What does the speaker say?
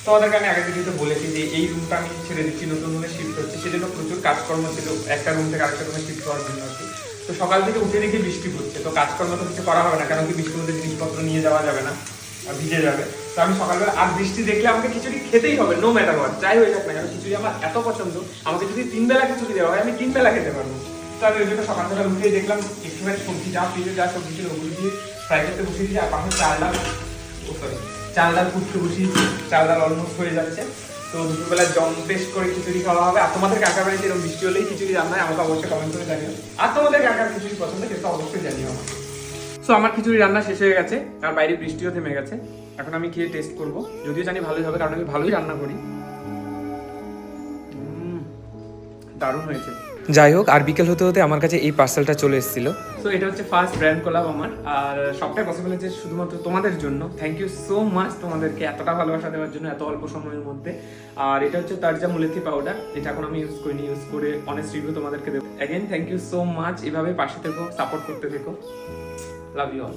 তো ওদেরকে আমি আগের ভিডিওতে বলেছি যে এই রুমটা আমি ছেড়ে দিচ্ছি, নতুন রুমে শিফট হচ্ছে, সেজন্য প্রচুর কাজকর্ম ছিল একটা রুম থেকে আরেকটা রুমে শিফট হওয়ার জন্য আর কি। তো সকাল থেকে উঠে দেখি বৃষ্টি পড়ছে, তো কাজকর্ম তো কিছু করা হবে না, কারণ কি বৃষ্টির মধ্যে জিনিসপত্র নিয়ে যাওয়া যাবে না, ভিজে যাবে। তো আমি সকালবেলা আর বৃষ্টি দেখলে আমাকে খিচুড়ি খেতেই হবে, নো ম্যাটার হোয়াট, যাই হয়ে যাক না কেন, খিচুড়ি আমার এত পছন্দ, আমাকে যদি 3 বেলা খিচুড়ি দেওয়া হয় আমি 3 বেলা খেতে পারবো। তো আমি ওই জন্য সকাল সকাল উঠে দেখলাম একটুখানি সবজি যা ফ্রিজে যা সবজি ছিল ওগুলো দিয়ে ফ্রাই করতে বসিয়ে দিয়েছি, আর পাশে চাল ডাল কুটতে বসিয়েছি, চাল ডাল অলমোস্ট হয়ে যাচ্ছে। তো দুপুরবেলা জম্পেশ করে খিচুড়ি খাওয়া হবে। আর তোমাদের কাকার বাড়িতে এরকম বৃষ্টি হলেই খিচুড়ি রান্না হয়, আমাকে অবশ্যই কমেন্ট করে জানিও। আর তোমাদের কাকার খিচুড়ি পছন্দ সেটা অবশ্যই জানিও আমাকে। সো আমার খিচুড়ি রান্না শেষ হয়ে গেছে, আর বাইরে বৃষ্টিও থেমে গেছে। এখন আমি খেয়ে টেস্ট করবো, যদিও জানি ভালোই হবে, কারণ আমি ভালোই রান্না করি। দারুণ হয়েছে। যাই হোক, আর বিকেল হতে হতে আমার কাছে এই পার্সেলটা চলে এসেছিল। তো এটা হচ্ছে ফার্স্ট ব্র্যান্ড কোলাব আমার, আর সবটাই পসিবল হচ্ছে শুধুমাত্র তোমাদের জন্য। থ্যাংক ইউ সো মাচ তোমাদেরকে এতটা ভালোবাসা দেওয়ার জন্য এত অল্প সময়ের মধ্যে। আর এটা হচ্ছে তারজা মুলেথি পাউডার, এটা এখন আমি ইউজ করিনি, ইউজ করে অনেস্ট রিভিউ তোমাদেরকে দেবো। Again thank you so much, এভাবে পাশে থেকো, সাপোর্ট করতে থেকো, লাভ ইউ অল।